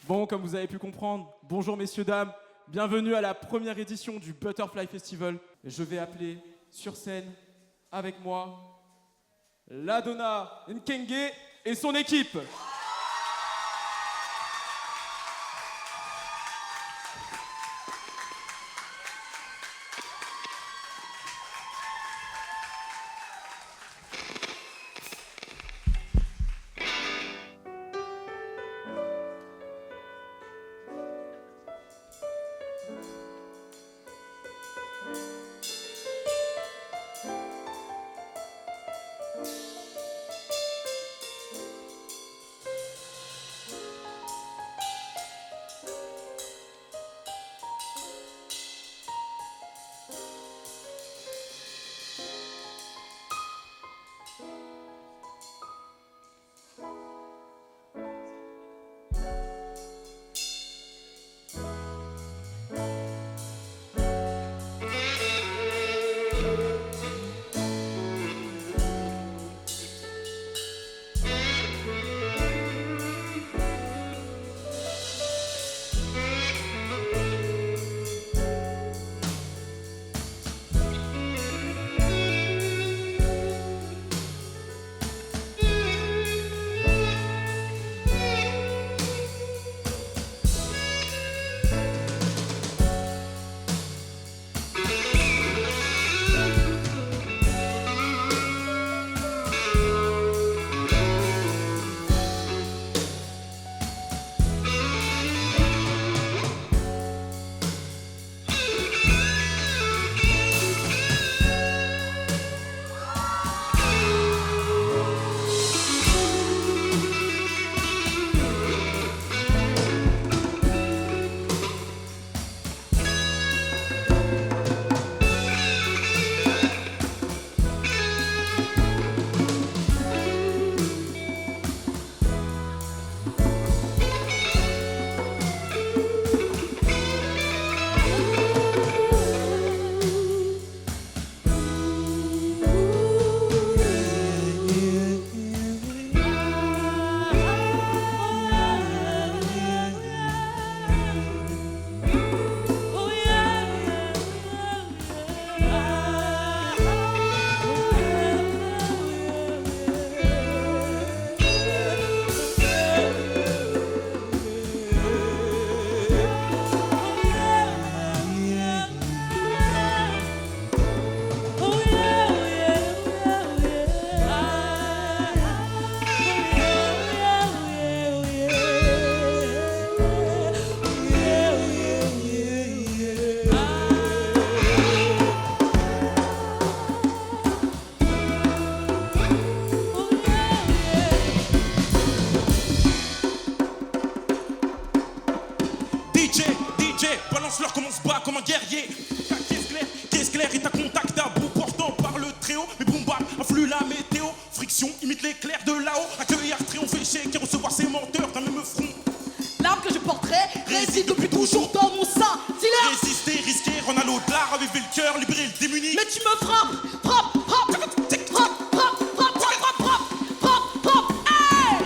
Bon, comme vous avez pu comprendre, bonjour messieurs, dames, bienvenue à la première édition du Butterfly Festival. Je vais appeler sur scène, avec moi, Ladonna Nkenge et son équipe. Balance-leur comme on se bat comme un guerrier. Caisse claire et ta contact à bout portant par le tréau. Mais boum bap, afflue la météo. Friction imite l'éclair de là-haut. Accueillir, triompher, et recevoir ces menteurs d'un même front. L'arme que je porterai réside depuis toujours dans mon sein. Dis-leur. Résister, risquer, rendre à l'au-delà, raviver le cœur, libérer le démuni. Mais tu me frappes, frappe, frappe, frappe, frappe, frappe, frappe, frappe, frappe, frappe, frappe, hey!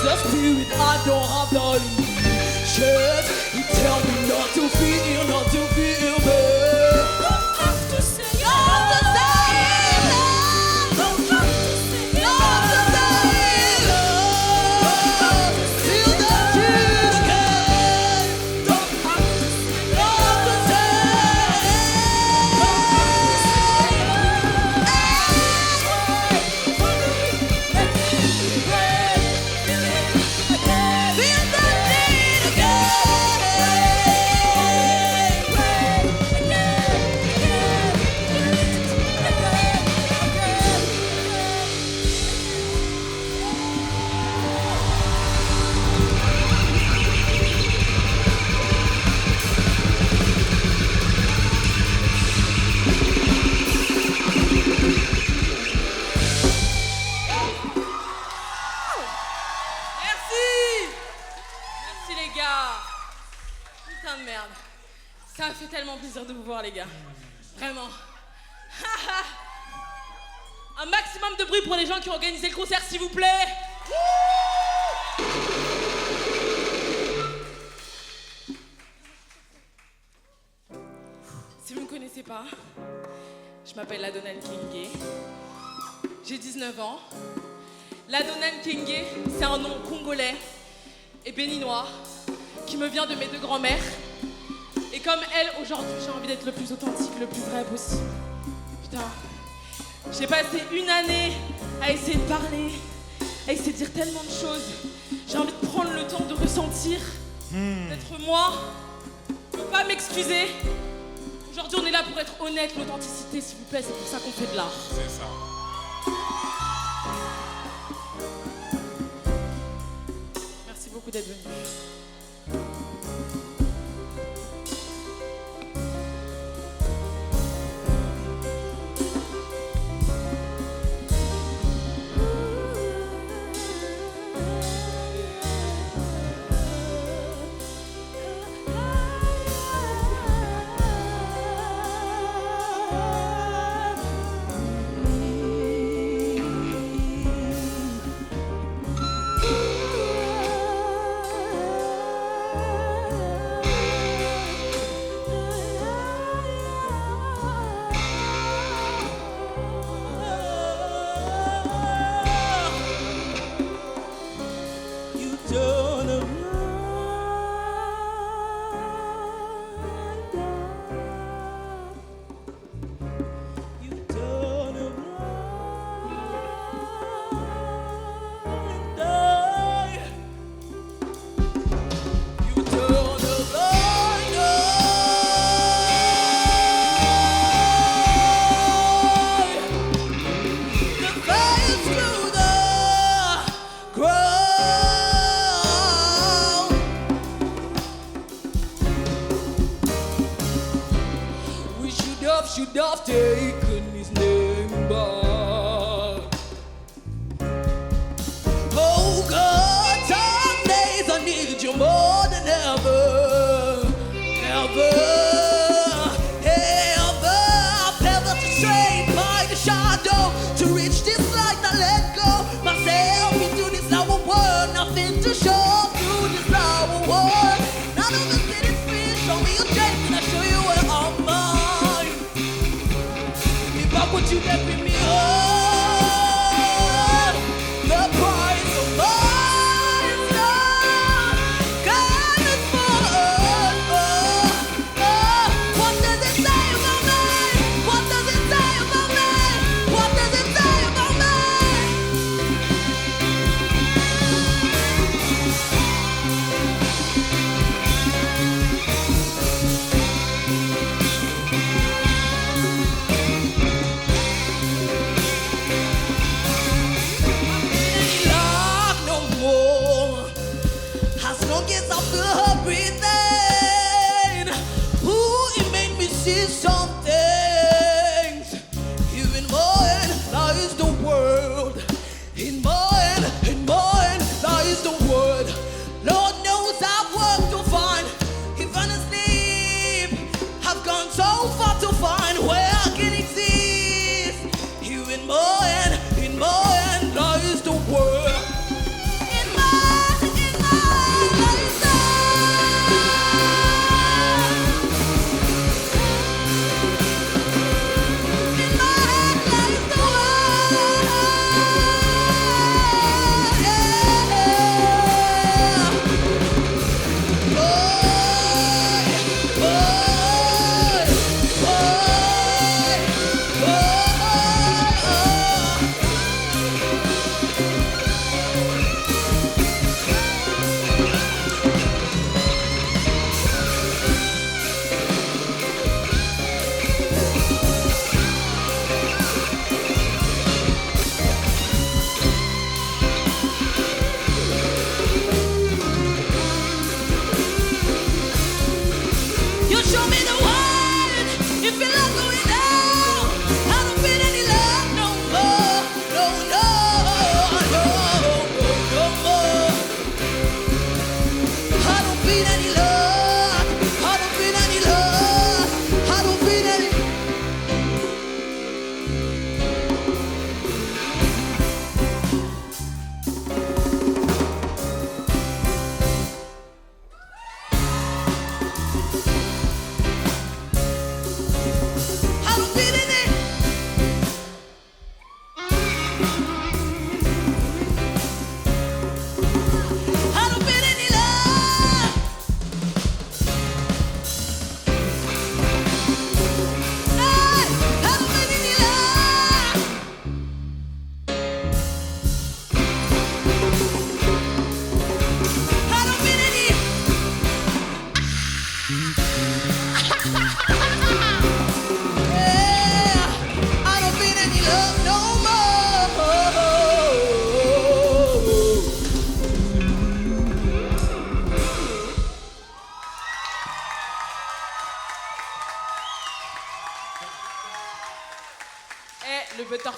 the spirit, I don't have the illusion. You tell me not to feel, not to feel me. Don't have to say, you have to say love. Don't have to say, you have to say love. Feel the truth again. Don't have to say, you have to say. Merci les gars. Putain de merde. Ça me fait tellement plaisir de vous voir les gars. Vraiment. Un maximum de bruit pour les gens qui ont organisé le concert s'il vous plaît. Si vous ne me connaissez pas, je m'appelle Ladonna Nkenge. J'ai 19 ans. Ladonna Nkenge, c'est un nom congolais et béninois qui me vient de mes deux grands-mères. Et comme elle, aujourd'hui, j'ai envie d'être le plus authentique, le plus vrai possible. Putain, j'ai passé une année à essayer de parler, à essayer de dire tellement de choses. J'ai envie de prendre le temps de ressentir, d'être moi, de ne pas m'excuser. Aujourd'hui, on est là pour être honnête, l'authenticité, s'il vous plaît, c'est pour ça qu'on fait de l'art. C'est ça. Merci beaucoup d'être venu.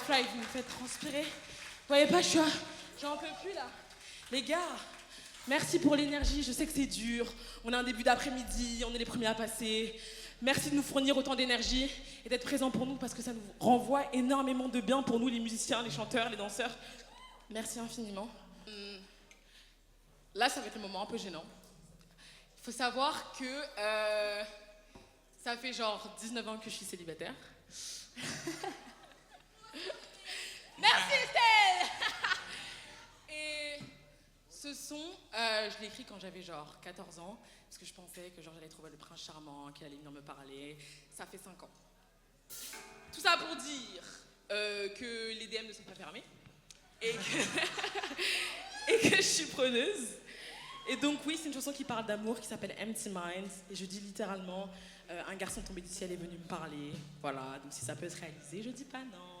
Butterfly, vous me faites transpirer. Vous voyez pas, j'en peux plus là. Les gars, merci pour l'énergie, je sais que c'est dur. On a un début d'après-midi, on est les premiers à passer. Merci de nous fournir autant d'énergie et d'être présents pour nous parce que ça nous renvoie énormément de bien pour nous, les musiciens, les chanteurs, les danseurs. Merci infiniment. Là, ça va être le moment un peu gênant. Il faut savoir que ça fait genre 19 ans que je suis célibataire. Merci Estelle. Et ce son, je l'ai écrit quand j'avais genre 14 ans, parce que je pensais que genre j'allais trouver le prince charmant, qui allait venir me parler. Ça fait 5 ans. Tout ça pour dire que les DM ne sont pas fermés et que je suis preneuse. Et donc oui, c'est une chanson qui parle d'amour, qui s'appelle Empty Mind. Et je dis littéralement, un garçon tombé du ciel est venu me parler. Voilà, donc si ça peut se réaliser, je dis pas non.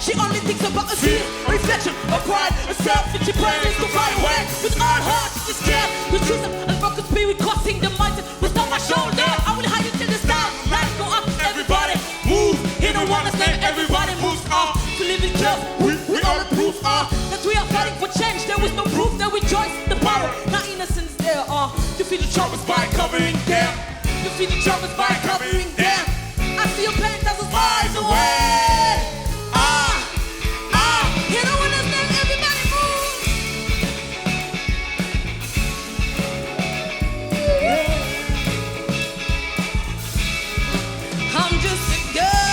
She only thinks about a fear, reflection of pride, herself. And she prays to find a way. With all heart, she's scared. The truth and broken spirit crossing the mountain. With on my shoulder, I will hide it till the stars. Lights go up, everybody move. In a one name, everybody moves on. To live in chaos, we all the proof are that we are fighting for change. There is no proof that we join the power. Not innocence there are. Defeat the troubles by covering them. Defeat the troubles by covering them. I see your pain thousands miles away. You don't understand, everybody move. I'm just a girl.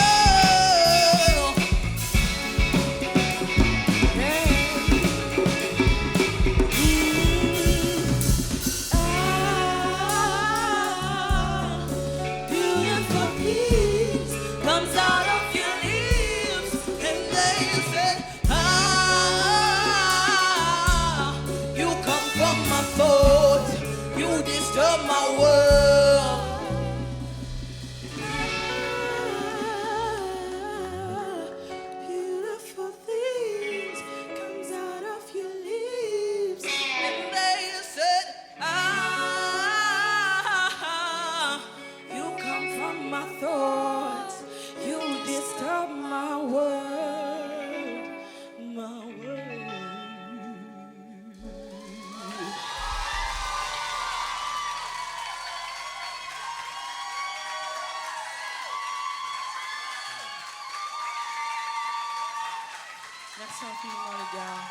Beautiful peace comes out of your lips, and then you say, you come from my thoughts, you disturb my world. Beautiful things comes out of your lips, and then you said, you come from my thoughts, you disturb my world, my world. Merci infiniment les gars.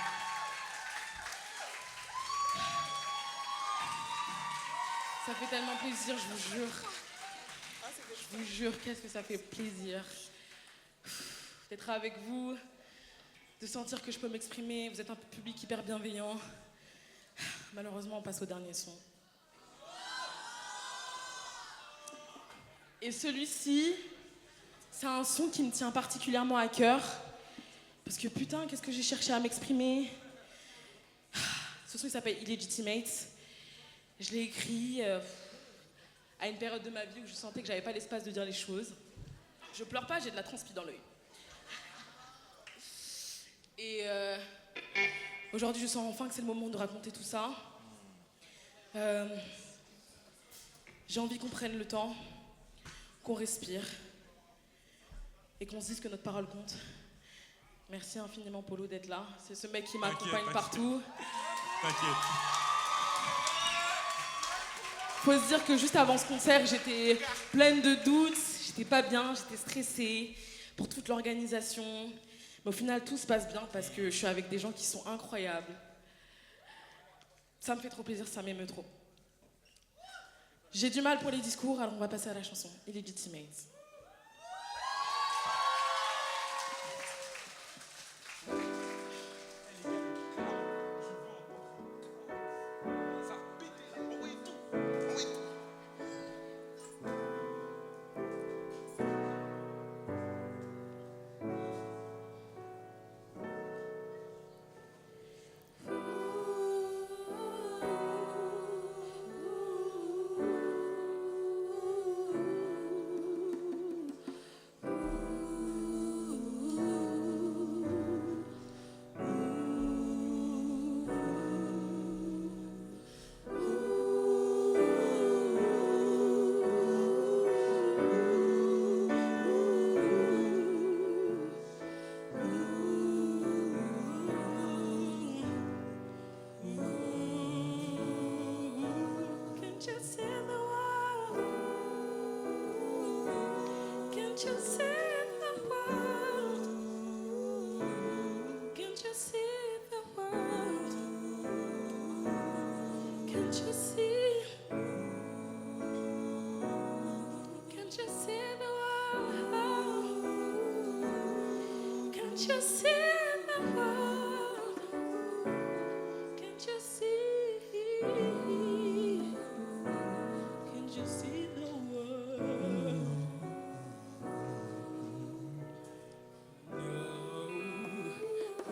Ça fait tellement plaisir, je vous jure. Je vous jure, qu'est-ce que ça fait plaisir d'être avec vous, de sentir que je peux m'exprimer. Vous êtes un public hyper bienveillant. Malheureusement, on passe au dernier son. Et celui-ci, c'est un son qui me tient particulièrement à cœur. Parce que putain, qu'est-ce que j'ai cherché à m'exprimer. Ce son, il s'appelle Illegitimate. Je l'ai écrit à une période de ma vie où je sentais que j'avais pas l'espace de dire les choses. Je pleure pas, j'ai de la transpi dans l'œil. Et aujourd'hui, je sens enfin que c'est le moment de raconter tout ça. J'ai envie qu'on prenne le temps, qu'on respire et qu'on se dise que notre parole compte. Merci infiniment, Polo, d'être là. C'est ce mec qui m'accompagne partout. T'inquiète. Faut se dire que juste avant ce concert, j'étais pleine de doutes, j'étais pas bien, j'étais stressée pour toute l'organisation. Mais au final, tout se passe bien parce que je suis avec des gens qui sont incroyables. Ça me fait trop plaisir, ça m'émeut trop. J'ai du mal pour les discours, alors on va passer à la chanson Illegitimate. Can't you see the world? Can't you see the world? Can't you see? Can't you see the world? Can't you see the world? Can't you see? Can't you see the world?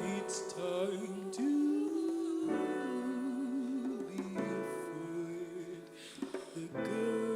It's time to be afraid. The gun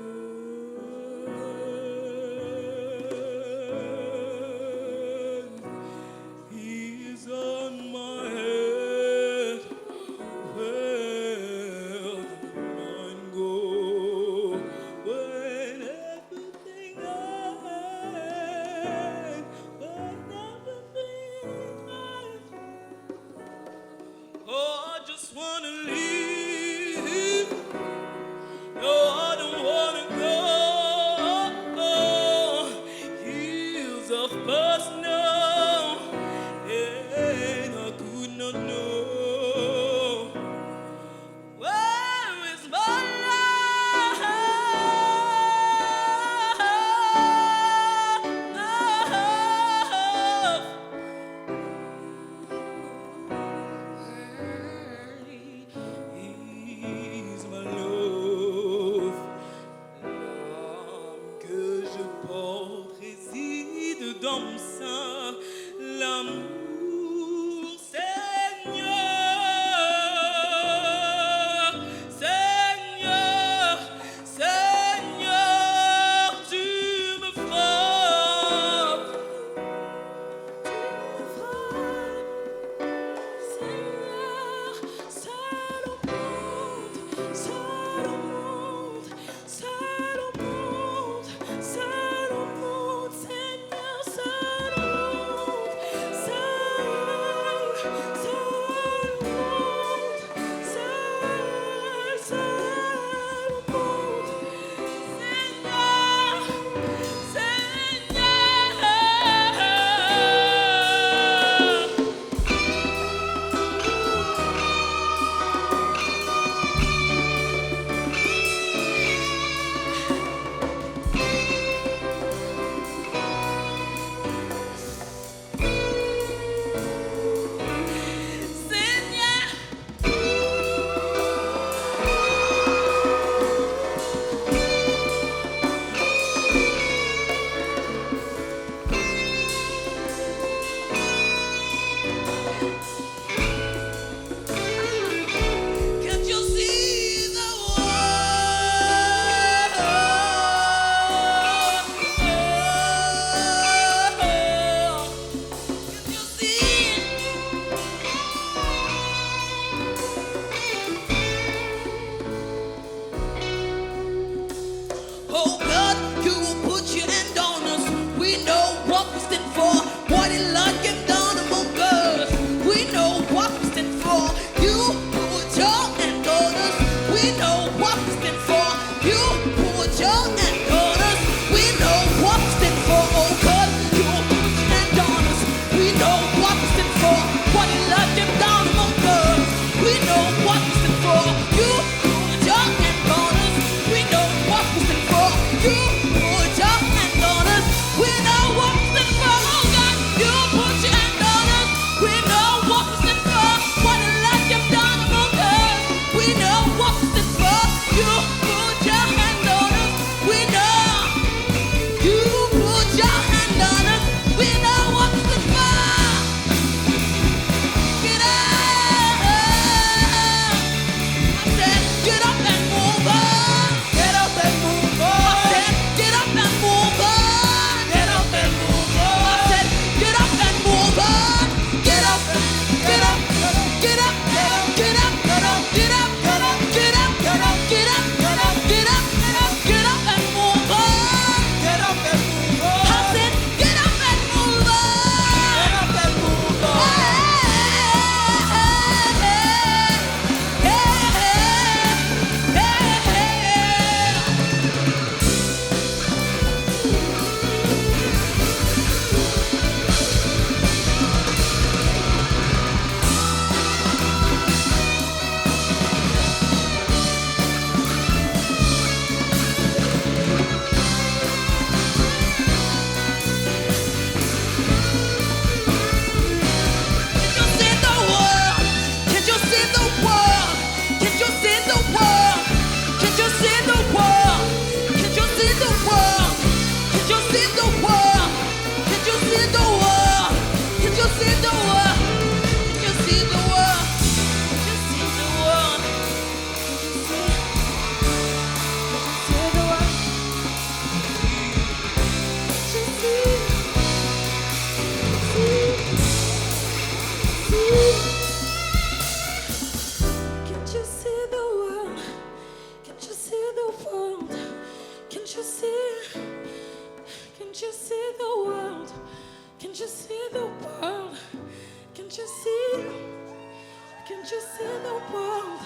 Can't you see the world?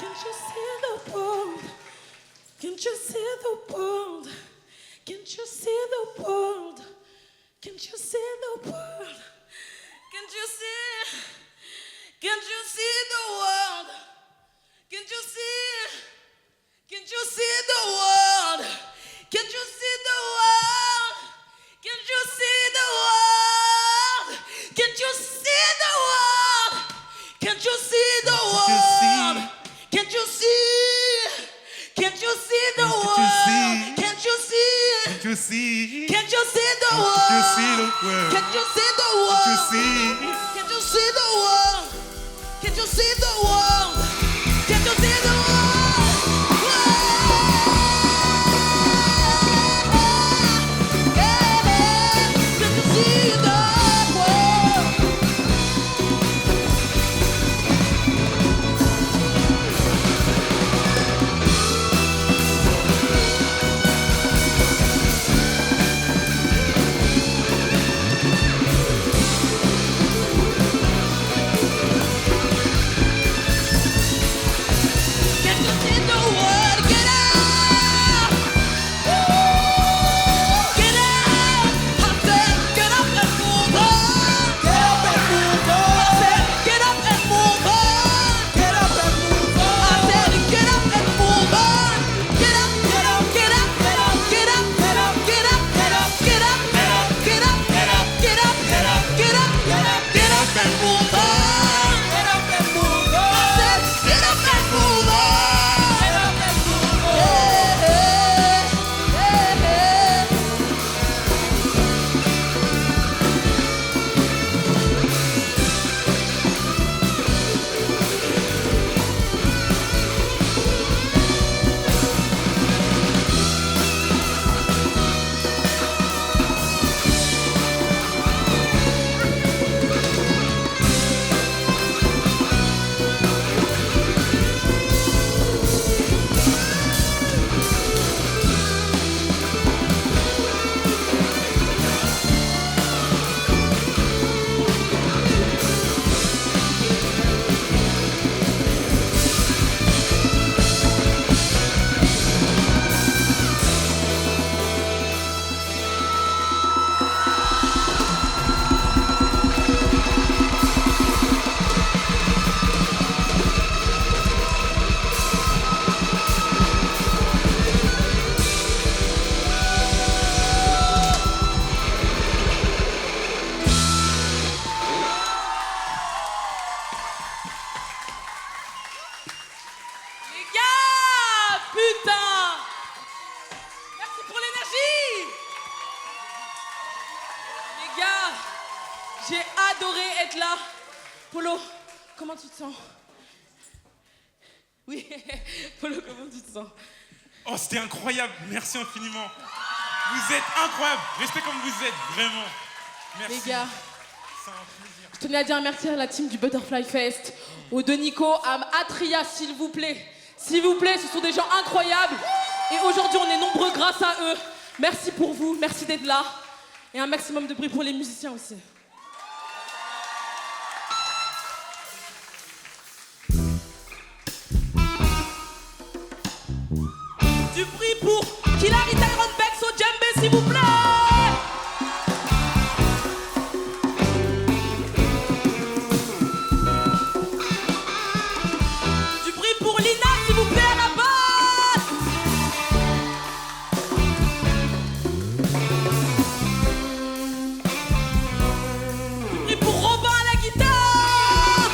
Can't you see the world? Can't you see the world? Can't you see the world? Can't you see the world? Can't you see? Can't you see the world? Can't you see? Can't you see the world? Can't you see the world? Can't you see the world? Can't you see the world? Can't you see the world? Can't you see? Can't you see the world? Can't you see? Can't you see? Can't you see the world? Can't you see the world? Can't you see the world? Can't you see? Can't you see the world? Can't you see the world? Can't you see the world? J'ai adoré être là. Polo, comment tu te sens? Oui, Polo, comment tu te sens? Oh, c'était incroyable. Merci infiniment. Vous êtes incroyables. Restez comme vous êtes, vraiment. Merci. Les gars, c'est un plaisir. je tenais à dire merci à la team du Butterfly Fest, aux deux Nico, à Atria, s'il vous plaît. S'il vous plaît, ce sont des gens incroyables. Et aujourd'hui, on est nombreux grâce à eux. Merci pour vous, merci d'être là. Et un maximum de bruit pour les musiciens aussi. Du bruit pour Kilari Tyrone Bex au djembé, s'il vous plaît. Du bruit pour Lina, s'il vous plaît, à la basse. Du bruit pour Robin à la guitare.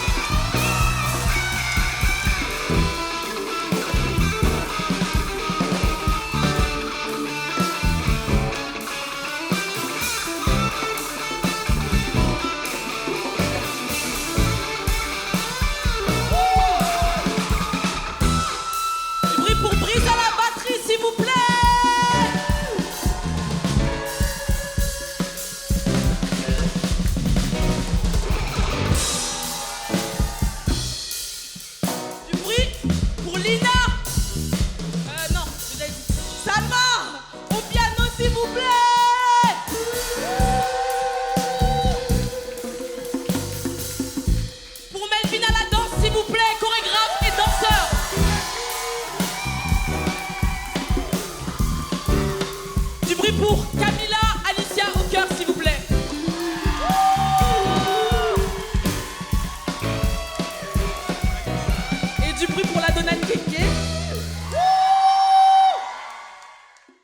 du bruit pour Camille